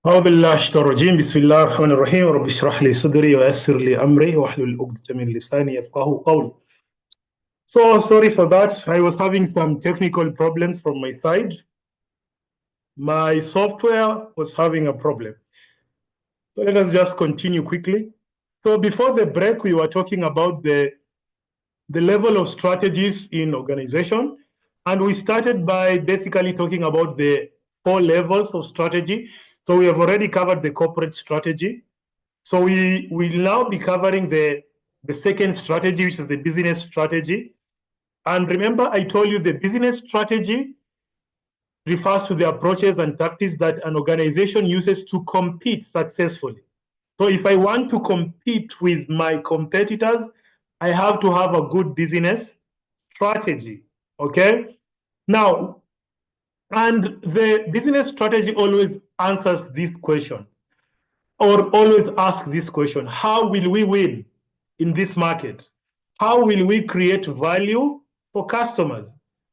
أعوذ بالله الشيطان الرجيم بسم الله الرحمن الرحيم رب اشرح لي صدري ويسر لي أمري واحلل عقدة من لساني يفقهوا قولي. So sorry for that. I was having some technical problems from my side. My software was having a problem. So let us just continue quickly. So before the break, we were talking about the level of strategies in organization. And we started by basically talking about the 4 levels of strategy. So we have already covered the corporate strategy. So we will now be covering the second strategy, which is the business strategy. And remember, I told you the business strategy refers to the approaches and tactics that an organization uses to compete successfully. So if I want to compete with my competitors, I have to have a good business strategy. Okay? Now, and the business strategy always answers this question, or always ask this question: how will we win in this market? How will we create value for customers?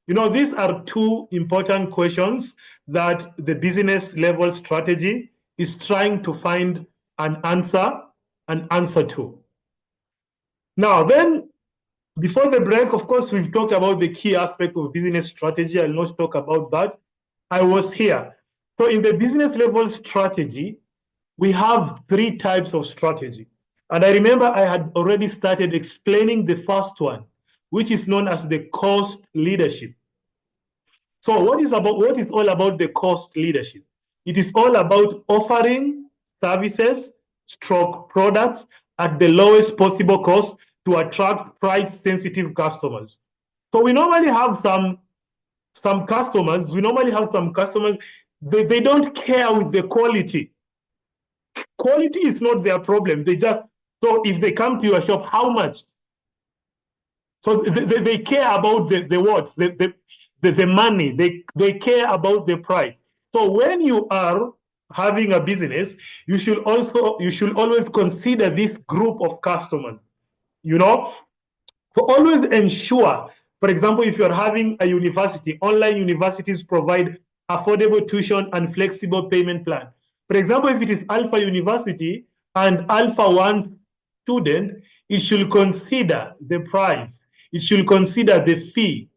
You know, these are two important questions that the business level strategy is trying to find an answer to. Now, then, before the break, of course, we've talked about the key aspect of business strategy. I'll not talk about that. I was here. So in the business level strategy, we have 3 types of strategy. And I remember I had already started explaining the first one, which is known as the cost leadership. So what is all about the cost leadership? It is all about offering services, products at the lowest possible cost to attract price-sensitive customers. So we normally have some customers, they don't care with the quality. Quality is not their problem. So if they come to your shop, how much? So they care about the money. They care about the price. So when you are having a business, you should always consider this group of customers. You know, so always ensure. For example, if you're having a university, online universities provide affordable tuition and flexible payment plan. For example, if it is Alpha University and Alpha 1 student, it should consider the price. It should consider the fee.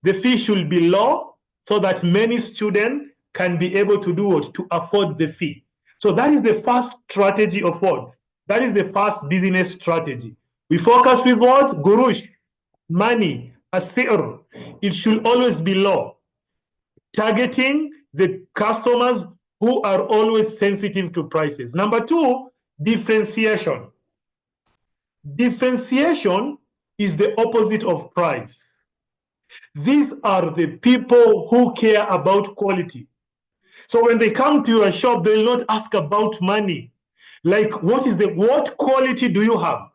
The fee should be low so that many students can be able to do what? To afford the fee. So that is the first strategy of what? That is the first business strategy. We focus with what? Gurush, money, asir. It should always be low, targeting the customers who are always sensitive to prices. Number 2, differentiation. Differentiation is the opposite of price. These are the people who care about quality. So when they come to your shop, they will not ask about money. Like, what quality do you have?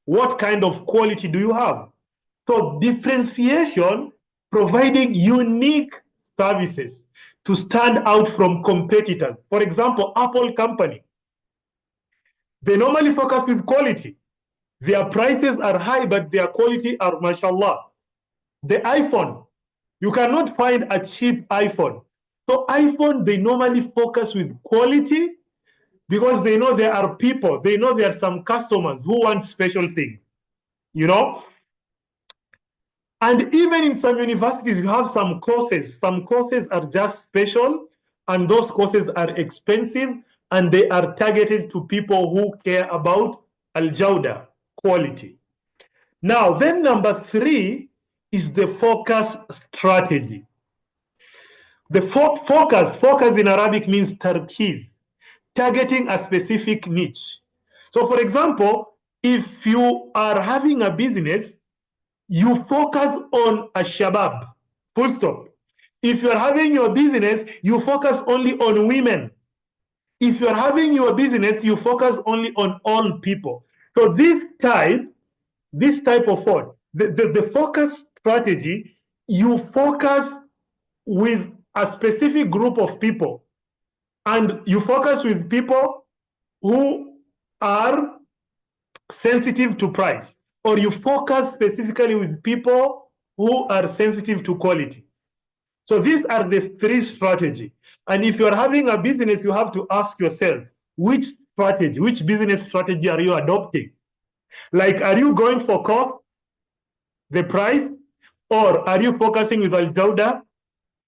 What kind of quality do you have? So differentiation, providing unique services to stand out from competitors. For example, Apple company, they normally focus with quality. Their prices are high, but their quality are mashallah. The iPhone, you cannot find a cheap iPhone. So iPhone, they normally focus with quality because they know there are people, they know there are some customers who want special things, you know? And even in some universities, you have some courses. Some courses are just special, and those courses are expensive, and they are targeted to people who care about al-jawda, quality. Now, then number 3 is the focus strategy. The focus in Arabic means tarkiz, targeting a specific niche. So for example, if you are having a business, you focus on a shabab, full stop. If you're having your business, you focus only on women. If you're having your business, you focus only on all people. So this type of what? The focus strategy, you focus with a specific group of people, and you focus with people who are sensitive to price, or you focus specifically with people who are sensitive to quality. So these are the three strategies. And if you're having a business, you have to ask yourself, which strategy, which business strategy are you adopting? Like, are you going for cost, the price, or are you focusing with al-jawda,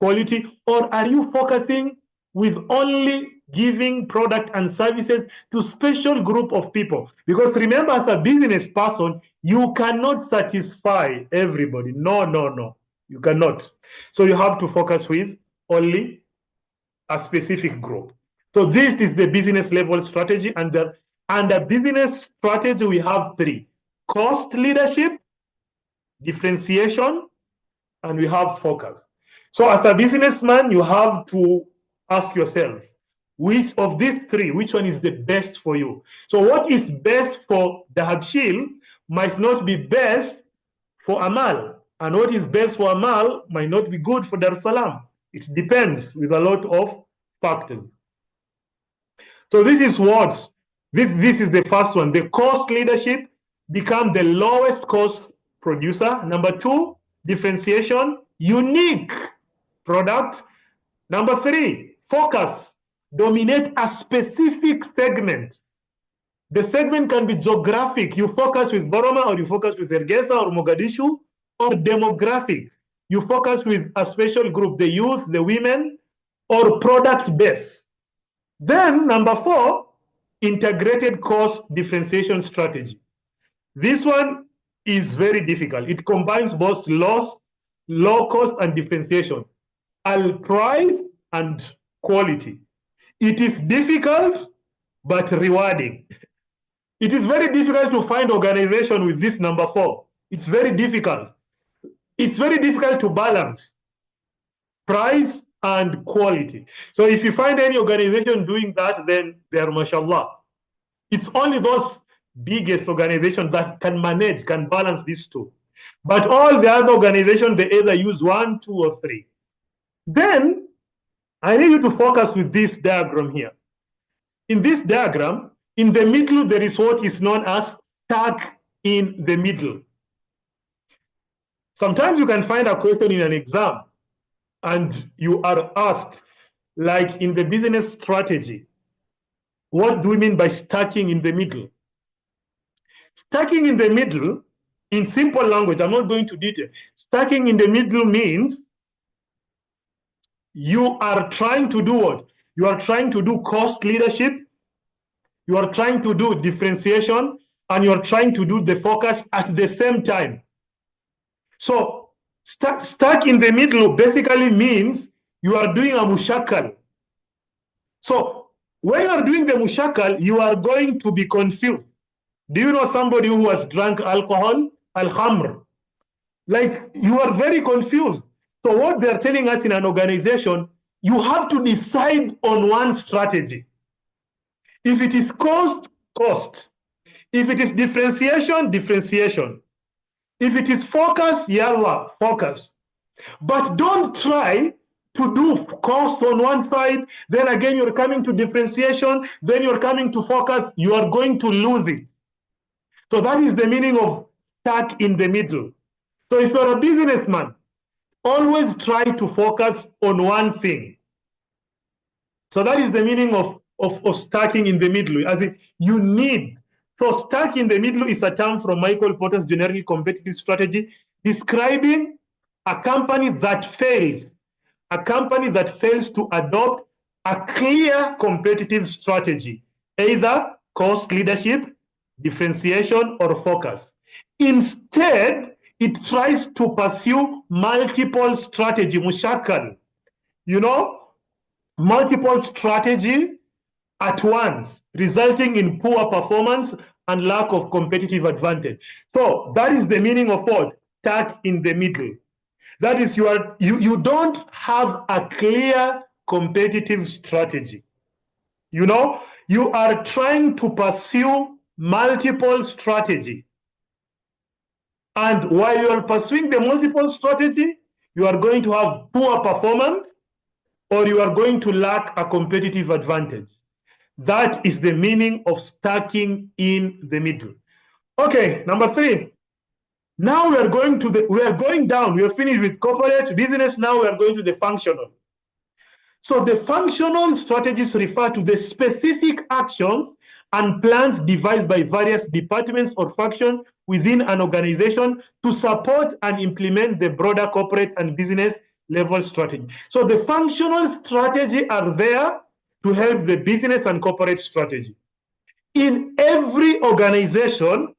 quality, or are you focusing with only giving product and services to special group of people? Because remember, as a business person, you cannot satisfy everybody. No, you cannot. So you have to focus with only a specific group. So this is the business level strategy. And the business strategy, we have three: cost leadership, differentiation, and we have focus. So as a businessman, you have to ask yourself, which of these three, which one is the best for you? So what is best for the Habshil might not be best for Amal. And what is best for Amal might not be good for Dar es Salaam. It depends with a lot of factors. So this is what, this is the first one. The cost leadership, become the lowest cost producer. Number two, differentiation, unique product. Number three, focus, dominate a specific segment. The segment can be geographic. You focus with Boroma, or you focus with Ergesa or Mogadishu, or demographic. You focus with a special group, the youth, the women, or product base. Then number four, integrated cost differentiation strategy. This one is very difficult. It combines both low cost and differentiation, price and quality. It is difficult, but rewarding. It is very difficult to find organization with this number four. It's very difficult. It's very difficult to balance price and quality. So if you find any organization doing that, then they are mashallah. It's only those biggest organizations that can manage, can balance these two. But all the other organizations, they either use one, two, or three. Then I need you to focus with this diagram here. In this diagram, in the middle, there is what is known as stuck in the middle. Sometimes you can find a question in an exam and you are asked, like in the business strategy, what do we mean by stacking in the middle? Stacking in the middle, in simple language, I'm not going to detail. Stacking in the middle means you are trying to do what? You are trying to do cost leadership, you are trying to do differentiation, and you are trying to do the focus at the same time. So stuck in the middle basically means you are doing a mushakal. So when you are doing the mushakal, you are going to be confused. Do you know somebody who has drank alcohol? Al-khamr. Like, you are very confused. So what they're telling us in an organization, you have to decide on one strategy. If it is cost, cost. If it is differentiation, differentiation. If it is focus, yalla, focus. But don't try to do cost on one side, then again you're coming to differentiation, then you're coming to focus, you are going to lose it. So that is the meaning of stuck in the middle. So if you're a businessman, always try to focus on one thing. So that is the meaning of stacking in the middle, as if you need. So stuck in the middle is a term from Michael Porter's General Competitive Strategy, describing a company that fails to adopt a clear competitive strategy, either cost leadership, differentiation, or focus. Instead, it tries to pursue multiple strategy, mushakal, multiple strategy at once, resulting in poor performance and lack of competitive advantage. So that is the meaning of what? Stuck in the middle. That is, you don't have a clear competitive strategy. You are trying to pursue multiple strategy. And while you are pursuing the multiple strategy, you are going to have poor performance, or you are going to lack a competitive advantage. That is the meaning of stacking in the middle. Okay, number three. Now we are going down. We are finished with corporate business. Now we are going to the functional. So the functional strategies refer to the specific actions and plans devised by various departments or functions within an organization to support and implement the broader corporate and business level strategy. So the functional strategy are there to help the business and corporate strategy. In every organization,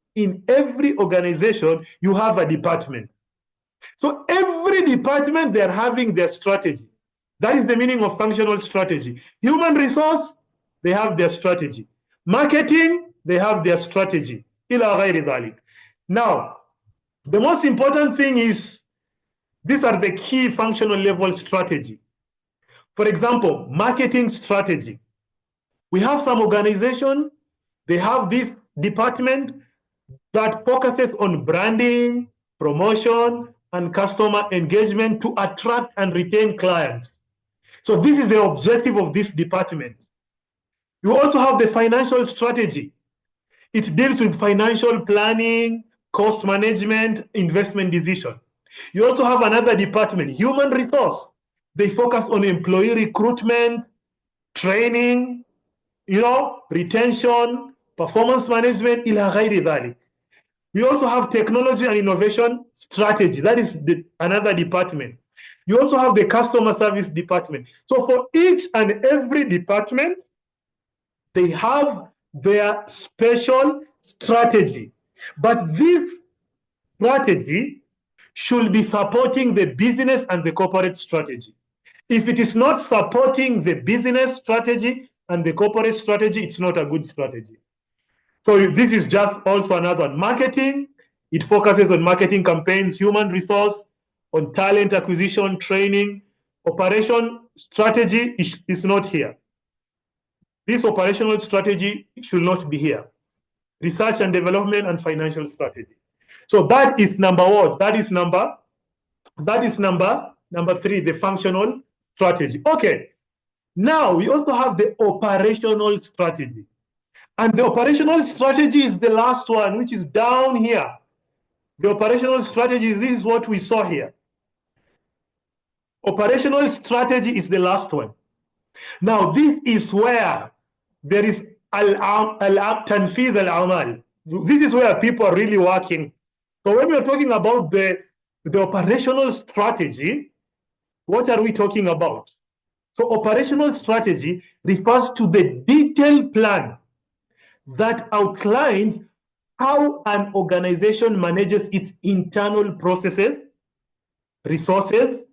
you have a department. So every department, they're having their strategy. That is the meaning of functional strategy. Human resource, they have their strategy. Marketing, they have their strategy. Now, the most important thing is, these are the key functional level strategy. For example, marketing strategy. We have some organization, they have this department that focuses on branding, promotion, and customer engagement to attract and retain clients. So this is the objective of this department. You also have the financial strategy. It deals with financial planning, cost management, investment decision. You also have another department, human resource. They focus on employee recruitment, training, retention, performance management, ila ghairi dhalik. We also have technology and innovation strategy. That is another department. You also have the customer service department. So for each and every department, they have their special strategy. But this strategy should be supporting the business and the corporate strategy. If it is not supporting the business strategy and the corporate strategy, it's not a good strategy. So this is just also another one. Marketing, it focuses on marketing campaigns, human resource, on talent acquisition, training. Operation strategy is not here. This operational strategy should not be here. Research and development and financial strategy. So that is number one. That is number three, the functional strategy. Okay. Now we also have the operational strategy. And the operational strategy is the last one, which is down here. The operational strategy, this is what we saw here. Operational strategy is the last one. Now, this is where there is tanfidh al-amal. This is where people are really working. So when we're talking about the operational strategy, what are we talking about? So operational strategy refers to the detailed plan that outlines how an organization manages its internal processes, resources,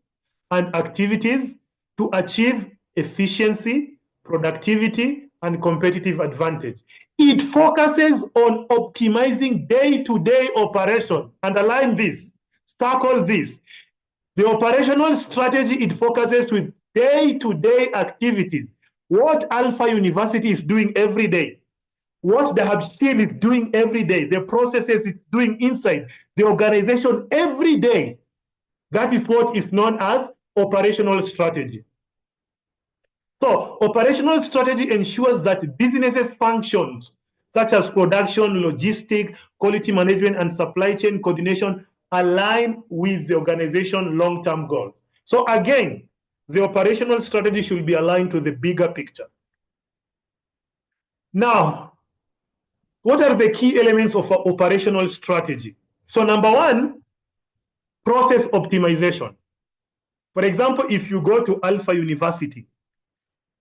and activities to achieve efficiency, productivity, and competitive advantage. It focuses on optimizing day-to-day operation. Underline this, circle this. The operational strategy, it focuses with day-to-day activities. What Alpha University is doing every day, what the Habshil is doing every day, the processes it's doing inside the organization every day. That is what is known as operational strategy. So operational strategy ensures that businesses functions such as production, logistics, quality management, and supply chain coordination align with the organization long-term goal. So again, the operational strategy should be aligned to the bigger picture. Now, what are the key elements of an operational strategy? So number one, process optimization. For example, if you go to Alpha University,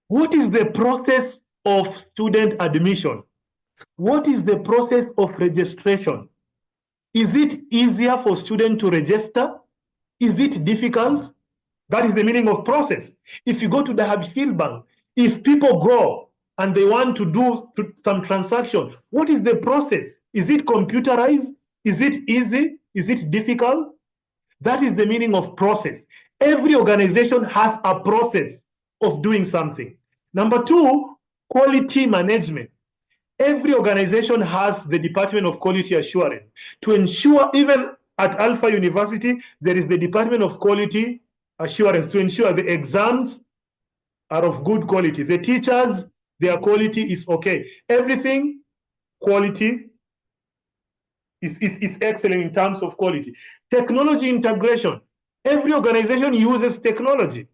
what is the process of student admission? What is the process of registration? Is it easier for students to register? Is it difficult? That is the meaning of process. If you go to the Habshil Bank, if people go and they want to do some transaction, what is the process? Is it computerized? Is it easy? Is it difficult? That is the meaning of process. Every organization has a process of doing something. Number two, quality management. Every organization has the Department of Quality Assurance. To ensure, even at Alpha University, there is the Department of Quality Assurance to ensure the exams are of good quality. The teachers, their quality is okay. Everything, quality is excellent in terms of quality. Technology integration. Every organization uses technology.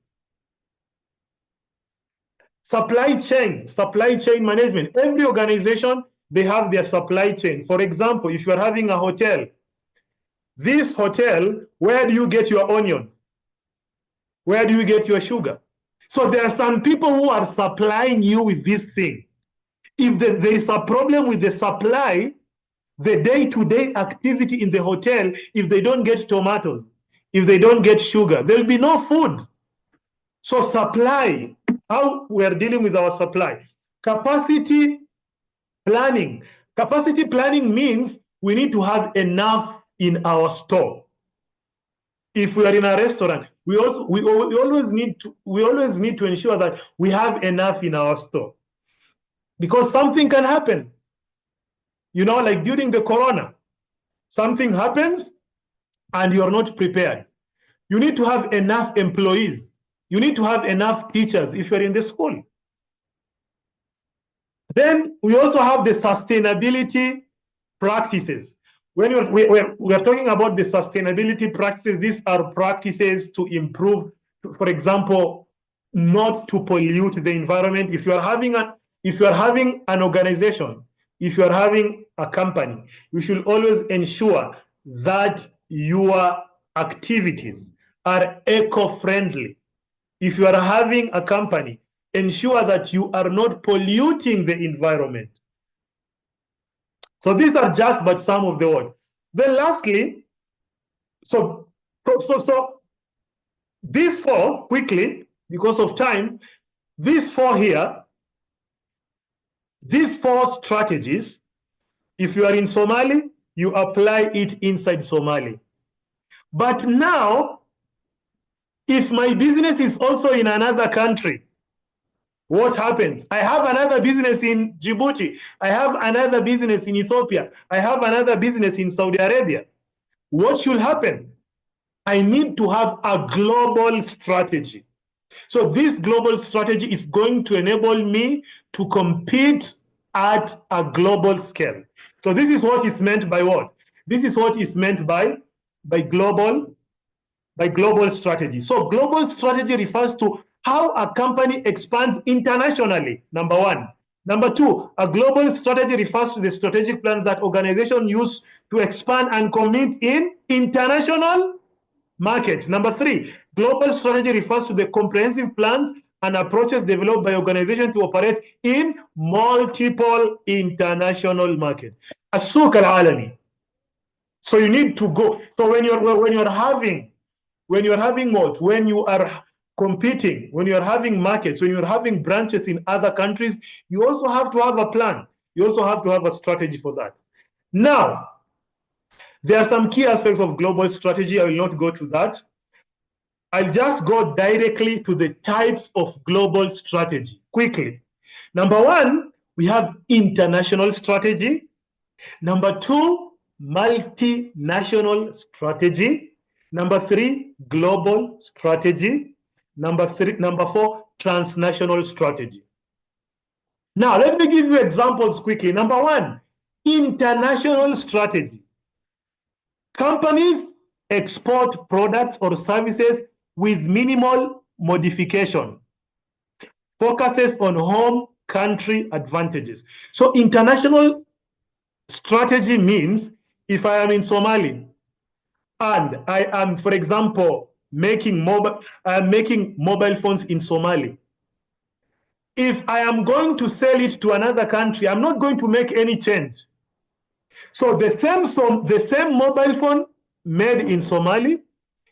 Supply chain management. Every organization, they have their supply chain. For example, if you're having a hotel, this hotel, where do you get your onion? Where do you get your sugar? So there are some people who are supplying you with this thing. If there is a problem with the supply, the day-to-day activity in the hotel, if they don't get tomatoes, if they don't get sugar, there'll be no food. So supply, how we are dealing with our supply. Capacity planning. Capacity planning means we need to have enough in our store. If we are in a restaurant, we always need to ensure that we have enough in our store, because something can happen. You know, like during the corona, something happens and you're not prepared. You need to have enough employees. You need to have enough teachers if you're in the school. Then we also have the sustainability practices. When we are talking about the sustainability practices, these are practices to improve, for example, not to pollute the environment. If you are having an organization, if you are having a company, you should always ensure that your activities are eco-friendly. If you are having a company, ensure that you are not polluting the environment. So these are just but some of the words. Then lastly, so these four, quickly, because of time, these four here, these four strategies, if you are in Somali, you apply it inside Somali. But now, if my business is also in another country, what happens? I have another business in Djibouti. I have another business in Ethiopia. I have another business in Saudi Arabia. What should happen? I need to have a global strategy. So this global strategy is going to enable me to compete at a global scale. So this is what is meant by what? This is what is meant by global strategy. So global strategy refers to how a company expands internationally, number one. Number two, a global strategy refers to the strategic plans that organizations use to expand and compete in international market. Number three, global strategy refers to the comprehensive plans and approaches developed by organizations to operate in multiple international markets. السوق العالمي. So you need to go. So when you're having what? When you are competing, when you're having markets, when you're having branches in other countries, you also have to have a plan. You also have to have a strategy for that. Now, there are some key aspects of global strategy. I will not go to that. I'll just go directly to the types of global strategy quickly. Number one, we have international strategy. Number two, multinational strategy. Number three, global strategy. Number four, transnational strategy. Now, let me give you examples quickly. Number one, international strategy. Companies export products or services with minimal modification, focuses on home country advantages. So international strategy means if I am in Somali and I am, for example, making mobile phones in Somali. If I am going to sell it to another country, I'm not going to make any change. So the same mobile phone made in Somali,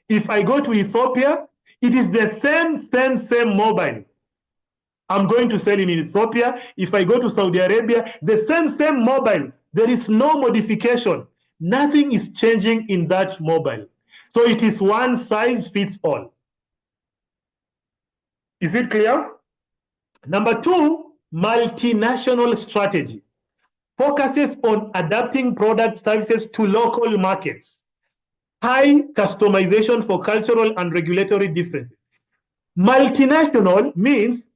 if I go to Ethiopia, it is the same mobile. I'm going to sell it in Ethiopia. If I go to Saudi Arabia, the same mobile. There is no modification. Nothing is changing in that mobile. So it is one size fits all. Is it clear? Number two, multinational strategy. Focuses on adapting product services to local markets. High customization for cultural and regulatory differences. Multinational means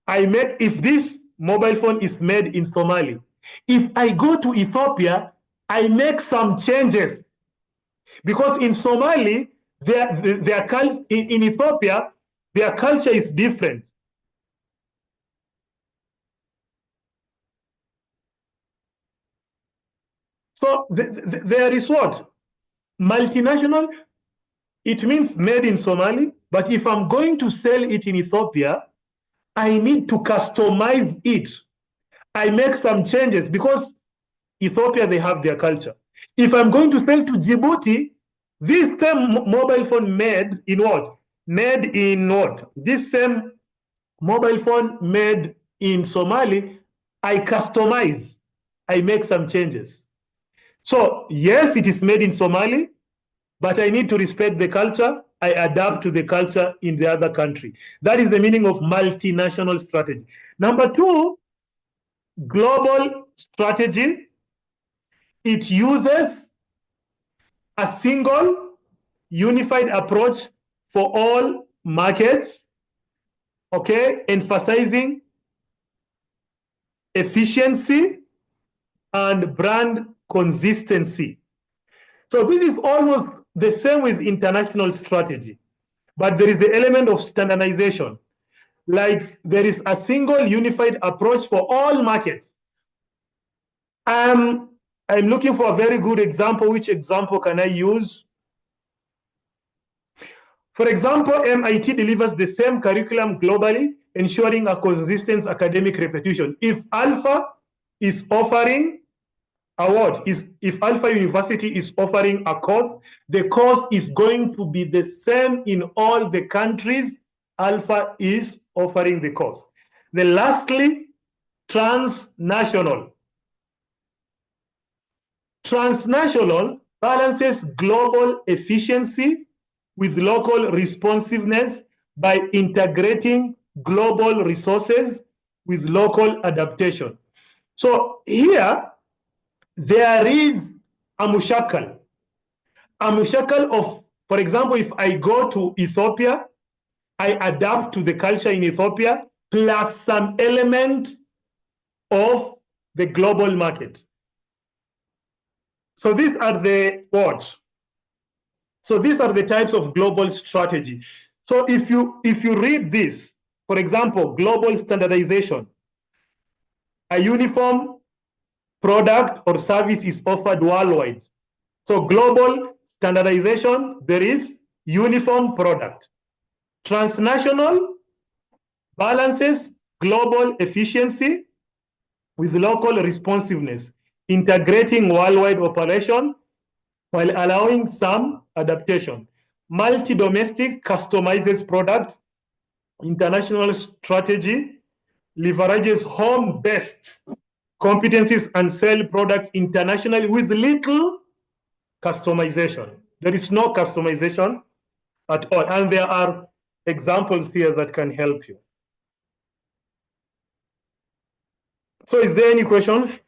if this mobile phone is made in Somali, if I go to Ethiopia, I make some changes. Because in Somali, in Ethiopia, their culture is different. So there is what? Multinational, it means made in Somali, but if I'm going to sell it in Ethiopia, I need to customize it. I make some changes because Ethiopia, they have their culture. If I'm going to sell to Djibouti, this same mobile phone made in what? Made in what? This same mobile phone made in Somali, I customize. I make some changes. So yes, it is made in Somali, but I need to respect the culture. I adapt to the culture in the other country. That is the meaning of multinational strategy. Number two, global strategy. It uses a single unified approach for all markets, okay, emphasizing efficiency and brand consistency. So this is almost the same with international strategy, but there is the element of standardization. Like there is a single unified approach for all markets. I'm looking for a very good example. Which example can I use? For example, MIT delivers the same curriculum globally, ensuring a consistent academic repetition. If Alpha is offering award is if Alpha University is offering a course, the course is going to be the same in all the countries Alpha is offering the course. Then lastly, transnational. Transnational balances global efficiency with local responsiveness by integrating global resources with local adaptation. So here, there is a mushakal of, for example, if I go to Ethiopia, I adapt to the culture in Ethiopia, plus some element of the global market. So these are the words. So these are the types of global strategy. So if you read this, for example, global standardization, a uniform product or service is offered worldwide. So global standardization, there is uniform product. Transnational balances global efficiency with local responsiveness, integrating worldwide operation while allowing some adaptation. Multi-domestic customizes product. International strategy leverages home-based competencies and sell products internationally with little customization. There is no customization at all. And there are examples here that can help you. So is there any question?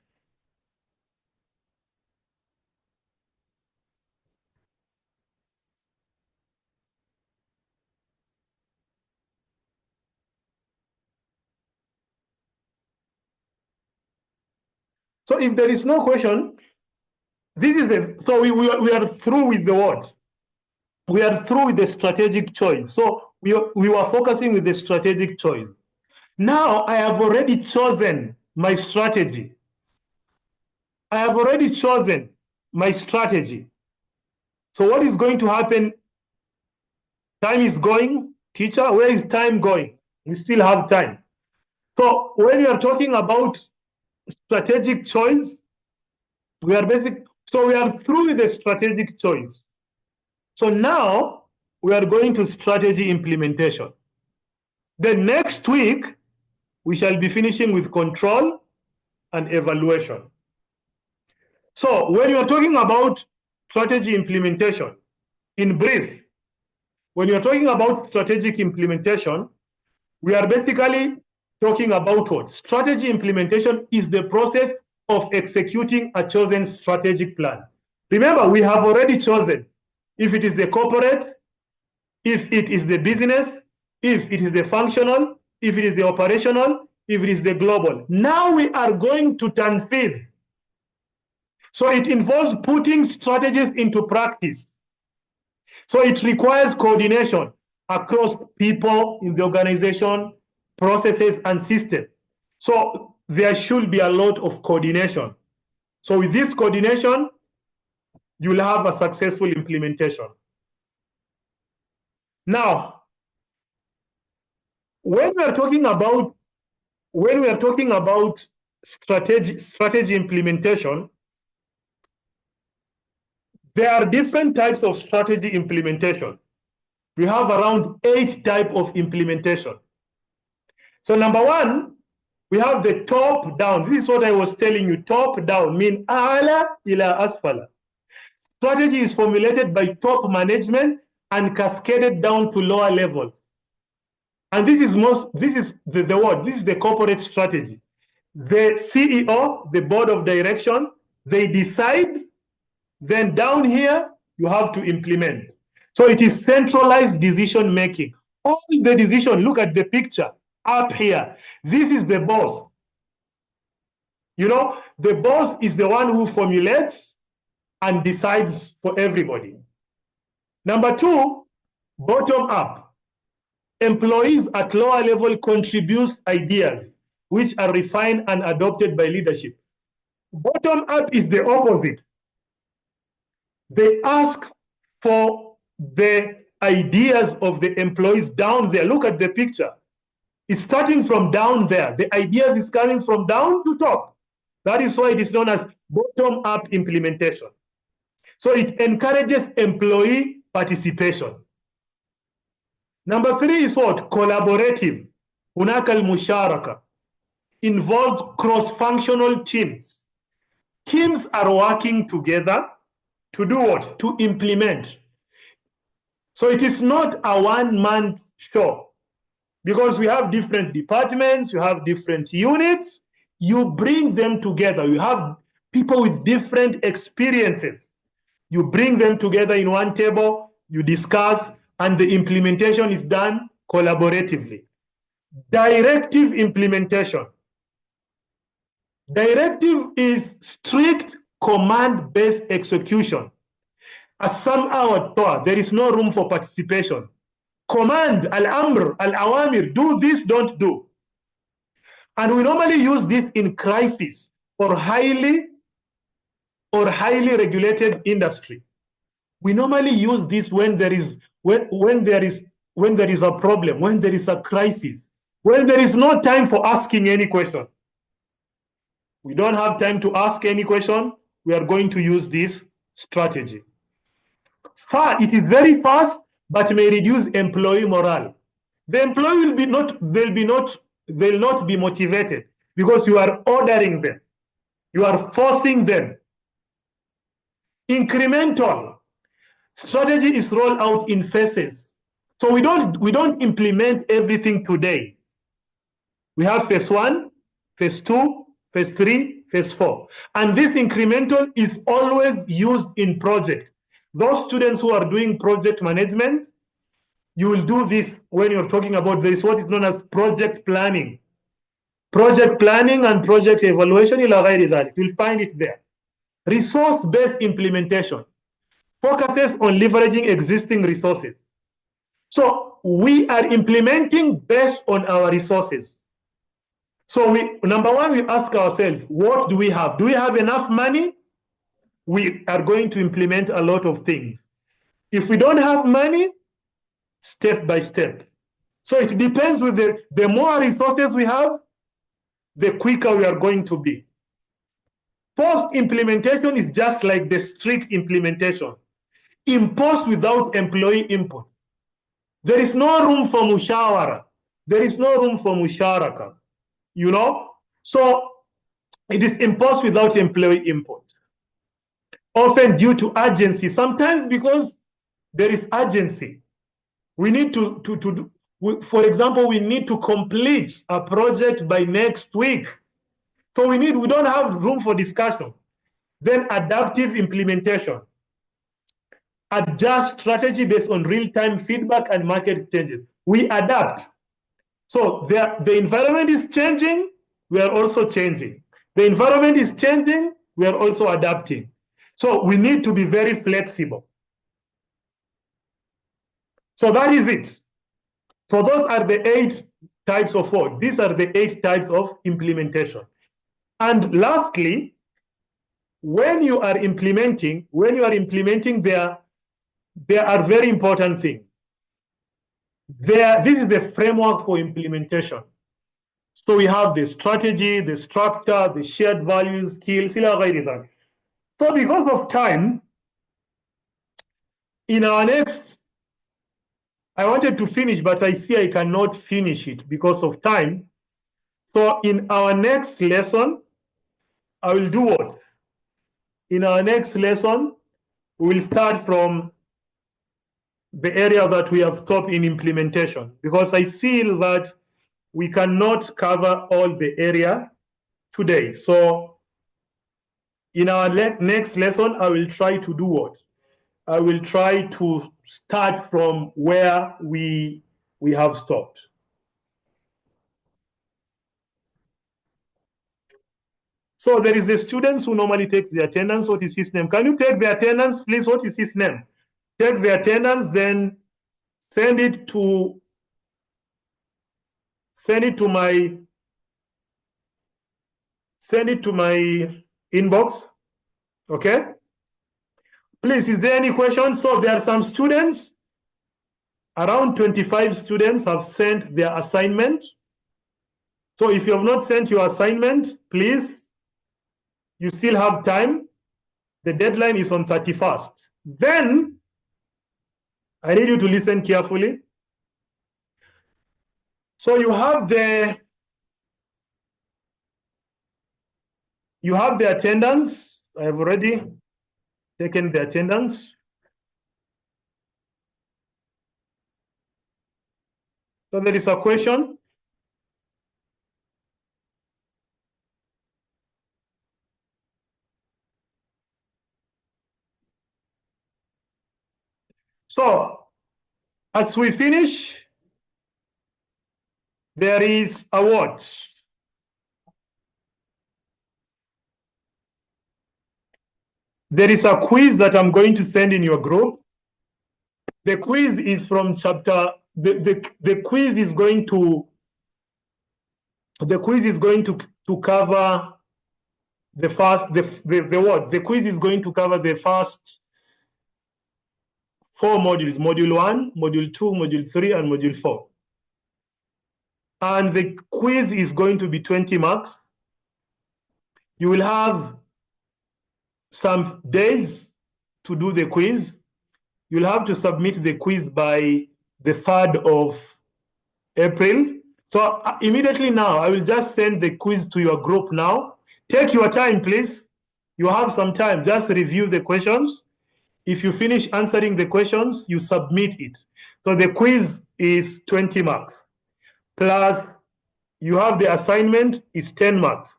So if there is no question, this is so we are through with the word. We are through with the strategic choice. So we were focusing with the strategic choice. Now I have already chosen my strategy. I have already chosen my strategy. So what is going to happen? Time is going. Teacher, where is time going? We still have time. So when we are talking about strategic choice, we are through with the strategic choice. So now we are going to strategy implementation. Then next week, we shall be finishing with control and evaluation. So when you are talking about strategy implementation, in brief, when you're talking about strategic implementation, we are basically talking about what? Strategy implementation is the process of executing a chosen strategic plan. Remember, we have already chosen if it is the corporate, if it is the business, if it is the functional, if it is the operational, if it is the global. Now we are going to tanfidh. So it involves putting strategies into practice. So it requires coordination across people in the organization, processes, and systems. So there should be a lot of coordination. So with this coordination, you'll have a successful implementation. Now, when we are talking about strategy implementation, there are different types of strategy implementation. We have around 8 types of implementation. So number one, we have the top down. This is what I was telling you. Top down mean ala ila asfala. Strategy is formulated by top management and cascaded down to lower level. And this is the corporate strategy. The CEO, the board of direction, they decide, then down here, you have to implement. So it is centralized decision making. All the decision, look at the picture up here. This is the boss. You know, the boss is the one who formulates and decides for everybody. Number two, bottom up. Employees at lower level contribute ideas which are refined and adopted by leadership. Bottom up is the opposite. They ask for the ideas of the employees down there. Look at the picture. It's starting from down there. The ideas is coming from down to top. That is why it is known as bottom-up implementation. So it encourages employee participation. Number three is what? Collaborative. Hunaka al-musharaka. Involves cross-functional teams. Teams are working together to do what? To implement. So it is not a one-man show. Because we have different departments, you have different units, you bring them together. You have people with different experiences. You bring them together in one table, you discuss, and the implementation is done collaboratively. Directive implementation. Directive is strict command-based execution. As some hour, there is no room for participation. Command, al-amr, al-awamir, do this, don't do. And we normally use this in crisis or highly regulated industry. We normally use this when there is a problem, when there is a crisis, when there is no time for asking any question. We don't have time to ask any question. We are going to use this strategy. It is very fast, but may reduce employee morale. The employee they'll not be motivated because you are ordering them. You are forcing them. Incremental strategy is rolled out in phases. So we don't implement everything today. We have phase 1, phase 2, phase 3, phase 4. And this incremental is always used in project. Those students who are doing project management, you will do this when you're talking about this, what is known as project planning. Project planning and project evaluation, you'll find it there. Resource-based implementation focuses on leveraging existing resources. So we are implementing based on our resources. So number one, we ask ourselves, what do we have? Do we have enough money? We are going to implement a lot of things. If we don't have money, step by step. So it depends with the more resources we have, the quicker we are going to be. Post-implementation is just like the strict implementation. Imposed without employee input. There is no room for mushawara. There is no room for musharaka. You know? So it is imposed without employee input. Often due to urgency. Sometimes because there is urgency. We need for example, we need to complete a project by next week. So we don't have room for discussion. Then adaptive implementation. Adjust strategy based on real-time feedback and market changes. We adapt. So the environment is changing, we are also changing. The environment is changing, we are also adapting. So we need to be very flexible. So that is it. So those are the 8 types of work. These are the 8 types of implementation. And lastly, when you are implementing, there are very important things. This is the framework for implementation. So we have the strategy, the structure, the shared values, skills. So because of time, in our next, I wanted to finish, but I see I cannot finish it because of time. So in our next lesson, I will do what? In our next lesson, we will start from the area that we have stopped in implementation, because I feel that we cannot cover all the area today. So in our next lesson, I will try to do what? I will try to start from where we have stopped. So there is the students who normally take the attendance. What is his name? Can you take the attendance, please? What is his name? Take the attendance, then send it to my inbox. Okay. Please, is there any questions? So there are some students, around 25 students have sent their assignment. So if you have not sent your assignment, please, you still have time. The deadline is on 31st. Then I need you to listen carefully. So you have the attendance. I have already taken the attendance. So there is a question. So as we finish, there is a what? There is a quiz that I'm going to send in your group. The quiz is from chapter, the quiz is going to cover the first, the quiz is going to cover the first 4 modules, module 1, module 2, module 3, and module 4. And the quiz is going to be 20 marks. You will have some days to do the quiz. You'll have to submit the quiz by the 3rd of April. So immediately now, I will just send the quiz to your group now. Take your time, please. You have some time. Just review the questions. If you finish answering the questions, you submit it. So the quiz is 20 marks. Plus, you have the assignment is 10 marks.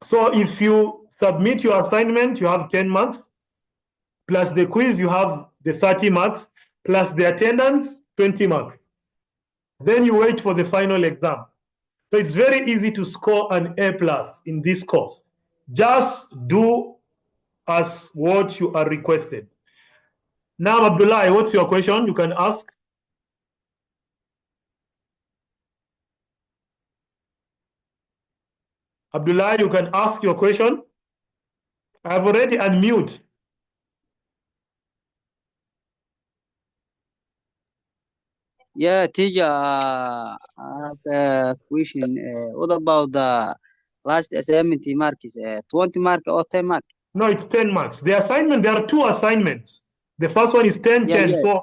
So if you submit your assignment, you have 10 marks. Plus the quiz, you have the 30 marks. Plus the attendance, 20 marks. Then you wait for the final exam. So it's very easy to score an A+ in this course. Just do as what you are requested. Now, Abdullah, what's your question? You can ask. Abdullah, you can ask your question. I've already unmuted. Yeah, teacher, I have a question. What about the last assignment marks? 20 mark or 10 mark? No, it's 10 marks. The assignment, there are 2 assignments. The first one is 10, Yeah, 10. yeah.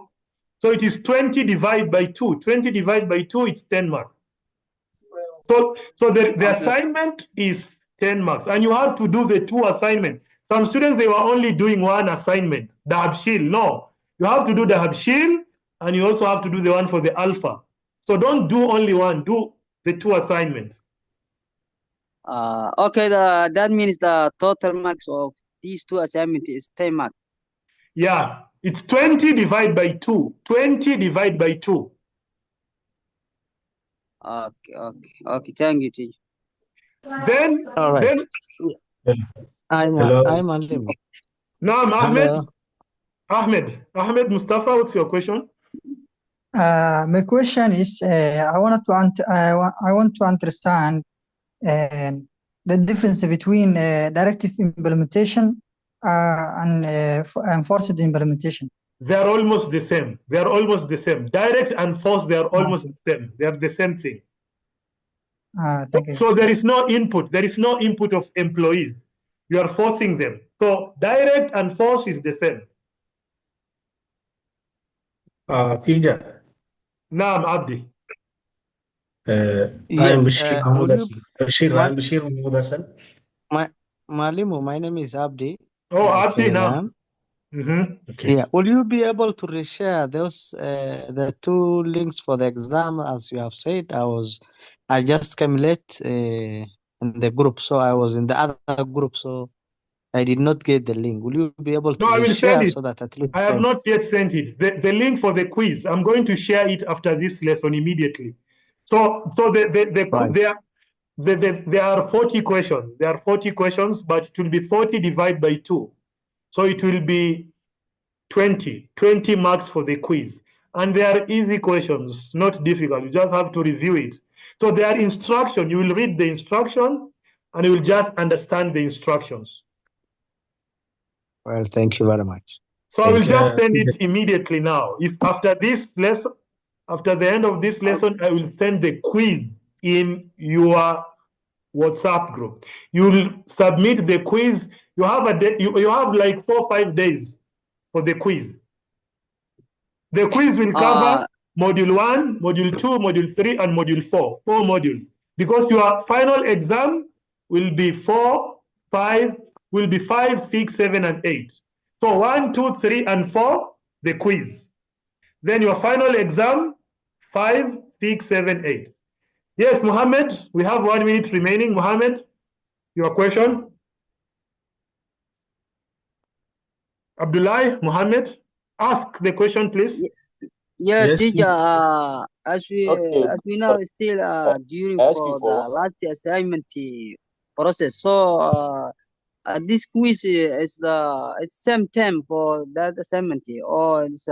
So it is 20 divided by 2. 20 divided by 2, it's 10 marks. So the assignment is 10 marks. And you have to do the 2 assignments. Some students, they were only doing 1 assignment, the Habshil. No, you have to do the Habshil, and you also have to do the one for the Alpha. So don't do only 1, do the 2 assignments. Okay, that means the total marks of these 2 assignments is 10 marks. Yeah, it's 20 divided by 2. 20 divided by 2. Okay. Thank you, teacher. Then, All right. Hello. I'm Alim. Naam, Hello. Ahmed Mustafa, what's your question? My question is, I want to understand the difference between directive implementation and forced implementation. They are almost the same. They are almost the same. Direct and forced, they are almost the same. They are the same thing. Thank you. So there is no input. There is no input of employees. You are forcing them. So direct and forced is the same. Teacher, Naam, Abdi. I'm Yes. Bashir Mahmoud Will you, Hassan. Bashir, Ma, I'm Bashir Mahmoud Hassan. Malimu, my name is Abdi. Oh, Abdi, Okay, naam. now. Okay. Yeah. Will you be able to reshare those the two links for the exam as you have said? I just came late in the group, so I was in the other group, so I did not get the link. Will you be able to No, I will send reshare it. so that at least I have not yet sent it. The link for the quiz, I'm going to share it after this lesson immediately. So right. there are 40 questions. There are 40 questions, but it will be 40 divided by 2. So it will be 20 marks for the quiz. And they are easy questions, not difficult. You just have to review it. So they are instruction. You will read the instruction and you will just understand the instructions. Well, thank you very much. So I will just send Teacher. it immediately now. If after this lesson, after the end of this lesson, I will send the quiz in your WhatsApp group. You will submit the quiz. You have a day, you have like 4 or 5 days for the quiz. The quiz will cover module 1, module 2, module 3, and module 4. 4 modules. Because your final exam will be 4, 5, will be 5, 6, 7, and 8. So 1, 2, 3, and 4, the quiz. Then your final exam, 5, 6, 7, 8. Yes, Mohammed, we have 1 minute remaining. Mohammed, your question? Abdullah, Mohammed, ask the question, please. Yeah, Yes, teacher. teacher. As we know, still during for the last assignment process. So this quiz is it's same time for that assignment, or it's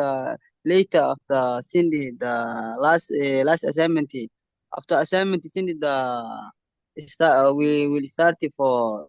later after sending the last assignment. After assignment sending the start, we will start it for